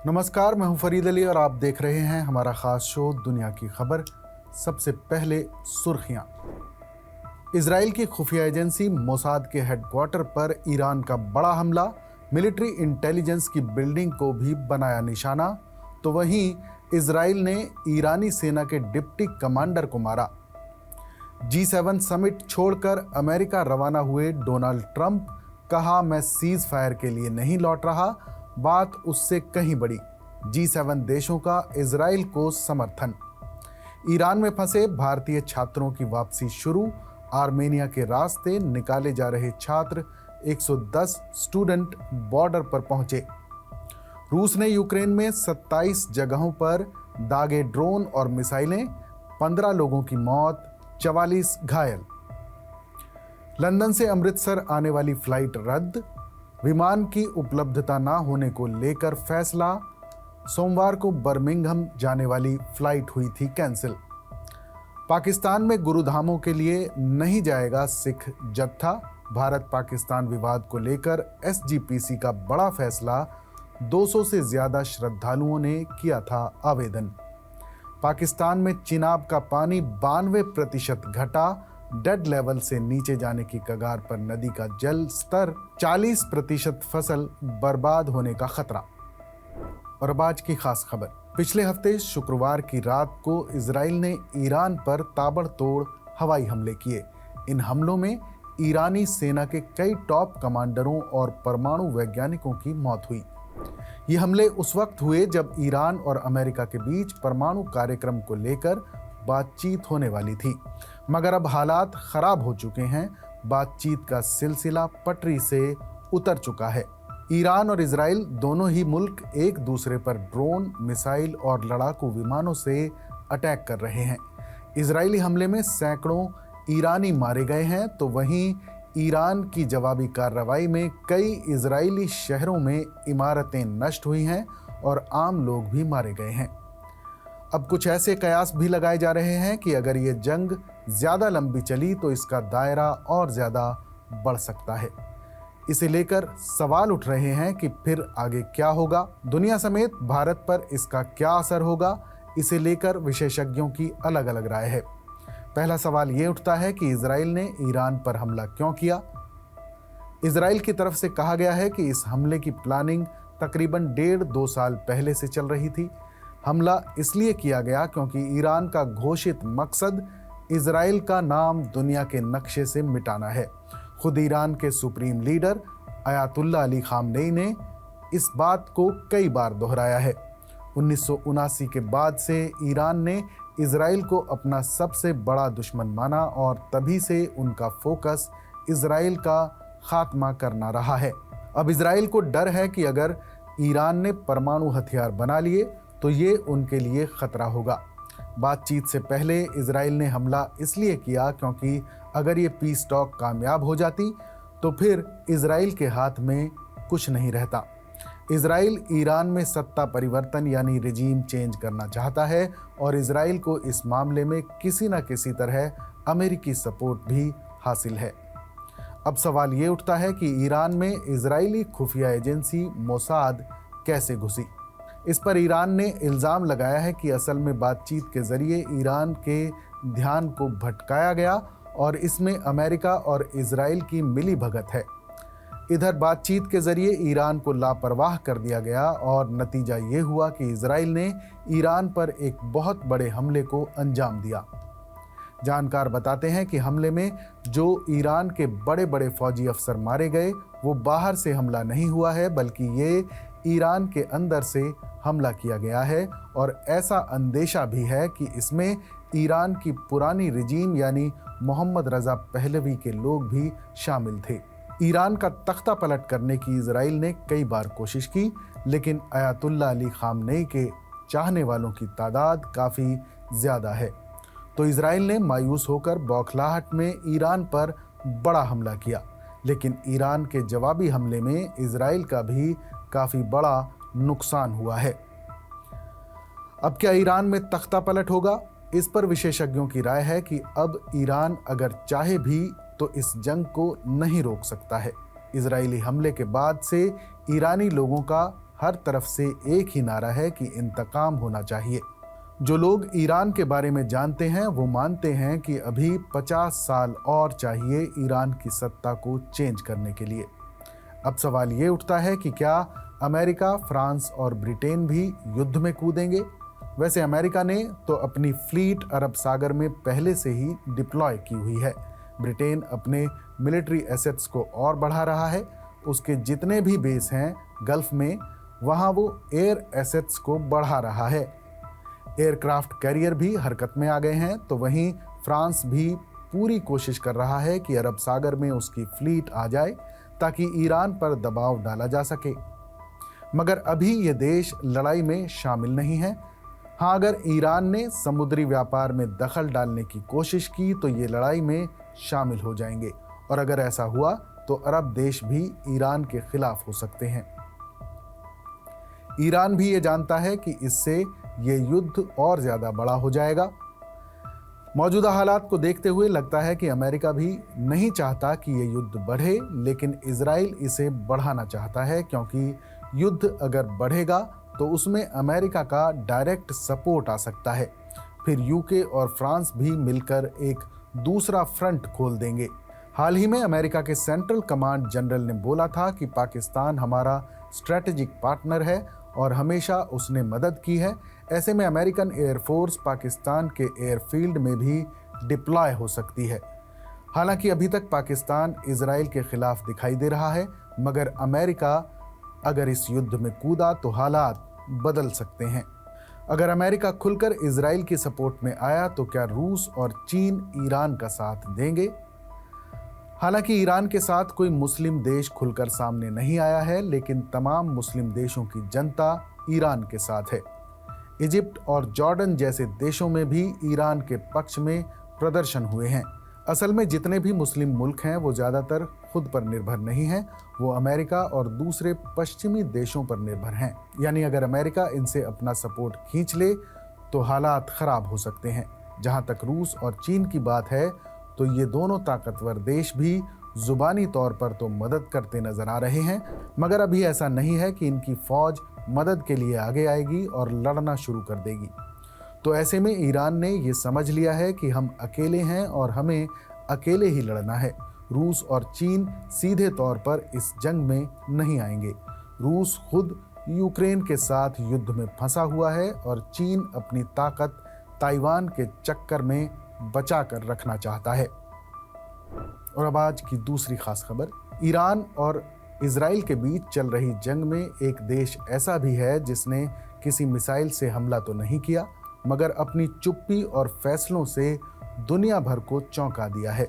नमस्कार, मैं हूं फरीद अली और आप देख रहे हैं हमारा खास शो दुनिया की खबर। सबसे पहले सुर्खियां। इजराइल की खुफिया एजेंसी मोसाद के हेडक्वार्टर पर ईरान का बड़ा हमला, मिलिट्री इंटेलिजेंस की बिल्डिंग को भी बनाया निशाना। तो वहीं इजराइल ने ईरानी सेना के डिप्टी कमांडर को मारा। G7 समिट छोड़कर अमेरिका रवाना हुए डोनाल्ड ट्रंप, कहा मैं सीज फायर के लिए नहीं लौट रहा, बात उससे कहीं बड़ी। G7 देशों का इजराइल को समर्थन। ईरान में फंसे भारतीय छात्रों की वापसी शुरू, आर्मेनिया के रास्ते निकाले जा रहे छात्र 110 स्टूडेंट बॉर्डर पर पहुंचे। रूस ने यूक्रेन में 27 जगहों पर दागे ड्रोन और मिसाइलें, 15 लोगों की मौत, 44 घायल। लंदन से अमृतसर आने वाली फ्लाइट रद्द, विमान की उपलब्धता न होने को लेकर फैसला। सोमवार को बर्मिंघम जाने वाली फ्लाइट हुई थी कैंसिल। पाकिस्तान में गुरुधामों के लिए नहीं जाएगा सिख जत्था, भारत पाकिस्तान विवाद को लेकर SGPC का बड़ा फैसला। 200 से ज्यादा श्रद्धालुओं ने किया था आवेदन। पाकिस्तान में चिनाब का पानी 92% घटा, डेड लेवल से नीचे जाने की कगार पर नदी का जल स्तर, 40% फसल बर्बाद होने का खतरा। और अब आज की खास खबर। पिछले हफ्ते शुक्रवार की रात को इजराइल ने ईरान पर ताबड़तोड़ हवाई हमले किए। इन हमलों में ईरानी सेना के कई टॉप कमांडरों और परमाणु वैज्ञानिकों की मौत हुई। ये हमले उस वक्त हुए जब ईरान और अमेरिका के बीच परमाणु कार्यक्रम को लेकर बातचीत होने वाली थी, मगर अब हालात खराब हो चुके हैं। बातचीत का सिलसिला पटरी से उतर चुका है। ईरान और इजराइल दोनों ही मुल्क एक दूसरे पर ड्रोन, मिसाइल और लड़ाकू विमानों से अटैक कर रहे हैं। इजरायली हमले में सैकड़ों ईरानी मारे गए हैं, तो वहीं ईरान की जवाबी कार्रवाई में कई इजरायली शहरों में इमारतें नष्ट हुई हैं और आम लोग भी मारे गए हैं। अब कुछ ऐसे कयास भी लगाए जा रहे हैं कि अगर ये जंग ज़्यादा लंबी चली तो इसका दायरा और ज़्यादा बढ़ सकता है। इसे लेकर सवाल उठ रहे हैं कि फिर आगे क्या होगा, दुनिया समेत भारत पर इसका क्या असर होगा। इसे लेकर विशेषज्ञों की अलग अलग राय है। पहला सवाल ये उठता है कि इजराइल ने ईरान पर हमला क्यों किया। इजराइल की तरफ से कहा गया है कि इस हमले की प्लानिंग तकरीबन 1.5-2 साल पहले से चल रही थी। हमला इसलिए किया गया क्योंकि ईरान का घोषित मकसद इजराइल का नाम दुनिया के नक्शे से मिटाना है। खुद ईरान के supreme leader Ayatollah Ali Khamenei ने इस बात को कई बार दोहराया है। 1979 के बाद से ईरान ने इजराइल को अपना सबसे बड़ा दुश्मन माना और तभी से उनका फोकस इजराइल का खात्मा करना रहा है। अब इजराइल को डर है कि अगर ईरान ने परमाणु हथियार बना लिए तो ये उनके लिए खतरा होगा। बातचीत से पहले इजराइल ने हमला इसलिए किया क्योंकि अगर ये पीस टॉक कामयाब हो जाती तो फिर इजराइल के हाथ में कुछ नहीं रहता। इजराइल ईरान में सत्ता परिवर्तन यानी रिजीम चेंज करना चाहता है और इजराइल को इस मामले में किसी न किसी तरह अमेरिकी सपोर्ट भी हासिल है। अब सवाल ये उठता है कि ईरान में इजरायली खुफिया एजेंसी मोसाद कैसे घुसी। इस पर ईरान ने इल्ज़ाम लगाया है कि असल में बातचीत के जरिए ईरान के ध्यान को भटकाया गया और इसमें अमेरिका और इजराइल की मिली भगत है। इधर बातचीत के जरिए ईरान को लापरवाह कर दिया गया और नतीजा ये हुआ कि इजराइल ने ईरान पर एक बहुत बड़े हमले को अंजाम दिया। जानकार बताते हैं कि हमले में जो ईरान के बड़े बड़े फौजी अफसर मारे गए वो बाहर से हमला नहीं हुआ है, बल्कि ये ईरान के अंदर से हमला किया गया है और ऐसा अंदेशा भी है कि इसमें ईरान की पुरानी रिजीम यानी मोहम्मद रजा पहलवी के लोग भी शामिल थे। ईरान का तख्ता पलट करने की इजराइल ने कई बार कोशिश की, लेकिन अयातुल्ला अली खामनेई के चाहने वालों की तादाद काफ़ी ज़्यादा है। तो इजराइल ने मायूस होकर बौखलाहट में ईरान पर बड़ा हमला किया, लेकिन ईरान के जवाबी हमले में इजराइल का भी काफ़ी बड़ा नुकसान हुआ है। अब क्या ईरान में तख्ता पलट होगा? इस पर विशेषज्ञों की राय है कि अब ईरान अगर चाहे भी तो इस जंग को नहीं रोक सकता है। इजरायली हमले के बाद से ईरानी लोगों का हर तरफ से एक ही नारा है कि इंतकाम होना चाहिए। जो लोग ईरान के बारे में जानते हैं वो मानते हैं कि अभी 50 साल और चाहिए ईरान की सत्ता को चेंज करने के लिए। अब सवाल ये उठता है कि क्या अमेरिका, फ्रांस और ब्रिटेन भी युद्ध में कूदेंगे? वैसे अमेरिका ने तो अपनी फ्लीट अरब सागर में पहले से ही डिप्लॉय की हुई है। ब्रिटेन अपने मिलिट्री एसेट्स को और बढ़ा रहा है। उसके जितने भी बेस हैं गल्फ में, वहाँ वो एयर एसेट्स को बढ़ा रहा है। एयरक्राफ्ट कैरियर भी हरकत में आ गए हैं। तो वहीं फ्रांस भी पूरी कोशिश कर रहा है कि अरब सागर में उसकी फ्लीट आ जाए ताकि ईरान पर दबाव डाला जा सके। मगर अभी ये देश लड़ाई में शामिल नहीं है। हाँ, अगर ईरान ने समुद्री व्यापार में दखल डालने की कोशिश की तो ये लड़ाई में शामिल हो जाएंगे, और अगर ऐसा हुआ तो अरब देश भी ईरान के खिलाफ हो सकते हैं। ईरान भी ये जानता है कि इससे ये युद्ध और ज्यादा बड़ा हो जाएगा। मौजूदा हालात को देखते हुए लगता है कि अमेरिका भी नहीं चाहता कि ये युद्ध बढ़े, लेकिन इजराइल इसे बढ़ाना चाहता है, क्योंकि युद्ध अगर बढ़ेगा तो उसमें अमेरिका का डायरेक्ट सपोर्ट आ सकता है। फिर यूके और फ्रांस भी मिलकर एक दूसरा फ्रंट खोल देंगे। हाल ही में अमेरिका के सेंट्रल कमांड जनरल ने बोला था कि पाकिस्तान हमारा स्ट्रेटेजिक पार्टनर है और हमेशा उसने मदद की है। ऐसे में अमेरिकन एयरफोर्स पाकिस्तान के एयरफील्ड में भी डिप्लॉय हो सकती है। हालांकि अभी तक पाकिस्तान इजराइल के खिलाफ दिखाई दे रहा है, मगर अमेरिका अगर इस युद्ध में कूदा तो हालात बदल सकते हैं। अगर अमेरिका खुलकर इजराइल की सपोर्ट में आया तो क्या रूस और चीन ईरान का साथ देंगे? हालांकि ईरान के साथ कोई मुस्लिम देश खुलकर सामने नहीं आया है, लेकिन तमाम मुस्लिम देशों की जनता ईरान के साथ है। इजिप्ट और जॉर्डन जैसे देशों में भी ईरान के पक्ष में प्रदर्शन हुए हैं। असल में जितने भी मुस्लिम मुल्क हैं वो ज़्यादातर खुद पर निर्भर नहीं हैं, वो अमेरिका और दूसरे पश्चिमी देशों पर निर्भर हैं। यानी अगर अमेरिका इनसे अपना सपोर्ट खींच ले तो हालात ख़राब हो सकते हैं। जहाँ तक रूस और चीन की बात है तो ये दोनों ताकतवर देश भी ज़ुबानी तौर पर तो मदद करते नज़र आ रहे हैं, मगर अभी ऐसा नहीं है कि इनकी फ़ौज मदद के लिए आगे आएगी और लड़ना शुरू कर देगी। तो ऐसे में ईरान ने ये समझ लिया है कि हम अकेले हैं और हमें अकेले ही लड़ना है। रूस और चीन सीधे तौर पर इस जंग में नहीं आएंगे। रूस खुद यूक्रेन के साथ युद्ध में फंसा हुआ है और चीन अपनी ताकत ताइवान के चक्कर में बचा कर रखना चाहता है। और अब आज की दूसरी खास खबर, ईरान और इजराइल के बीच चल रही जंग में एक देश ऐसा भी है जिसने किसी मिसाइल से हमला तो नहीं किया, मगर अपनी चुप्पी और फैसलों से दुनिया भर को चौंका दिया है।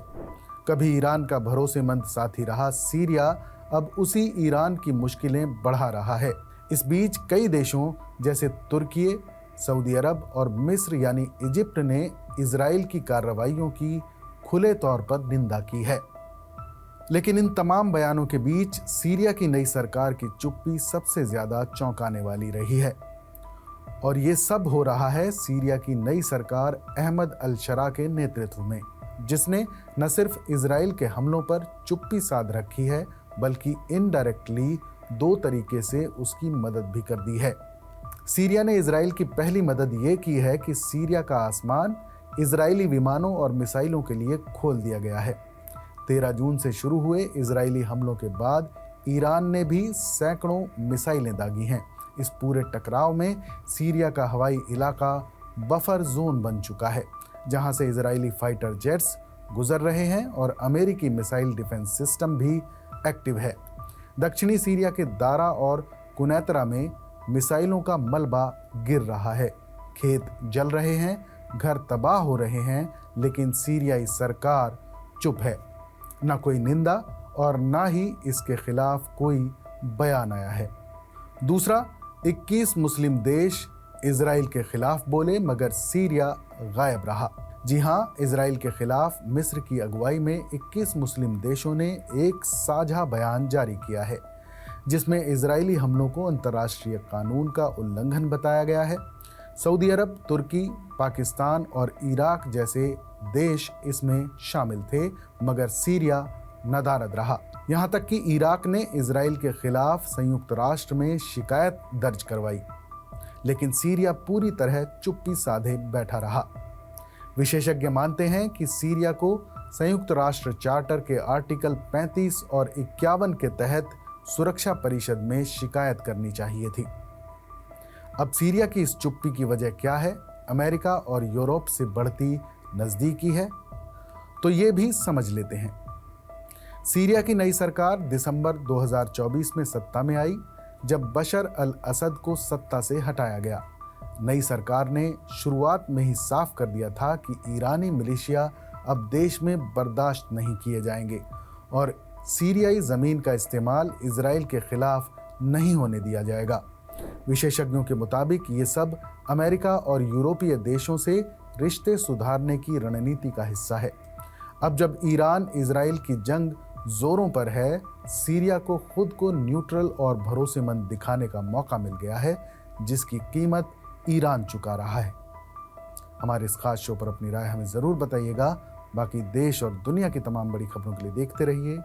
कभी ईरान का भरोसेमंद साथी रहा सीरिया अब उसी ईरान की मुश्किलें बढ़ा रहा है। इस बीच कई देशों जैसे तुर्की, सऊदी अरब और मिस्र यानी इजिप्ट ने इजराइल की कार्रवाइयों की खुले तौर पर निंदा की है। लेकिन इन तमाम बयानों के बीच सीरिया की नई सरकार की चुप्पी सबसे ज्यादा चौंकाने वाली रही है। और ये सब हो रहा है सीरिया की नई सरकार अहमद अल-शरा के नेतृत्व में, जिसने न सिर्फ इजराइल के हमलों पर चुप्पी साध रखी है बल्कि इनडायरेक्टली 2 तरीके से उसकी मदद भी कर दी है। सीरिया ने इजराइल की पहली मदद ये की है कि सीरिया का आसमान इजरायली विमानों और मिसाइलों के लिए खोल दिया गया है। 13 जून से शुरू हुए इजरायली हमलों के बाद ईरान ने भी सैकड़ों मिसाइलें दागी हैं। इस पूरे टकराव में सीरिया का हवाई इलाका बफर जोन बन चुका है, जहां से इजरायली फाइटर जेट्स गुजर रहे हैं और अमेरिकी मिसाइल डिफेंस सिस्टम भी एक्टिव है। दक्षिणी सीरिया के दारा और कुनैतरा में मिसाइलों का मलबा गिर रहा है, खेत जल रहे हैं, घर तबाह हो रहे हैं, लेकिन सीरियाई सरकार चुप है। ना कोई निंदा और ना ही इसके खिलाफ कोई बयान आया है। दूसरा, 21 मुस्लिम देश इजराइल के खिलाफ बोले मगर सीरिया गायब रहा। जी हाँ, इजराइल के खिलाफ मिस्र की अगुवाई में 21 मुस्लिम देशों ने एक साझा बयान जारी किया है, जिसमें इजरायली हमलों को अंतर्राष्ट्रीय कानून का उल्लंघन बताया गया है। सऊदी अरब, तुर्की, पाकिस्तान और इराक जैसे देश इसमें शामिल थे, मगर सीरिया नदारद रहा। यहां तक कि इराक ने इजराइल के खिलाफ संयुक्त राष्ट्र में शिकायत दर्ज करवाई, लेकिन सीरिया पूरी तरह चुप्पी साधे बैठा रहा। विशेषज्ञ मानते हैं कि सीरिया को संयुक्त राष्ट्र चार्टर के आर्टिकल 35 और 51 के तहत सुरक्षा परिषद में शिकायत करनी चाहिए थी। अब सीरिया की इस चुप्पी की वजह क्या है? अमेरिका और यूरोप से बढ़ती नजदीकी है? तो ये भी समझ लेते हैं। सीरिया की नई सरकार दिसंबर 2024 में सत्ता में आई, जब बशर अल असद को सत्ता से हटाया गया। नई सरकार ने शुरुआत में ही साफ कर दिया था कि ईरानी मिलिशिया अब देश में बर्दाश्त नहीं किए जाएंगे और सीरियाई जमीन का इस्तेमाल इजराइल के खिलाफ नहीं होने दिया जाएगा। विशेषज्ञों के मुताबिक ये सब अमेरिका और यूरोपीय देशों से रिश्ते सुधारने की रणनीति का हिस्सा है। अब जब ईरान इजराइल की जंग जोरों पर है, सीरिया को खुद को न्यूट्रल और भरोसेमंद दिखाने का मौका मिल गया है, जिसकी कीमत ईरान चुका रहा है। हमारे इस खास शो पर अपनी राय हमें ज़रूर बताइएगा। बाकी देश और दुनिया की तमाम बड़ी खबरों के लिए देखते रहिए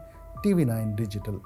TV9 डिजिटल।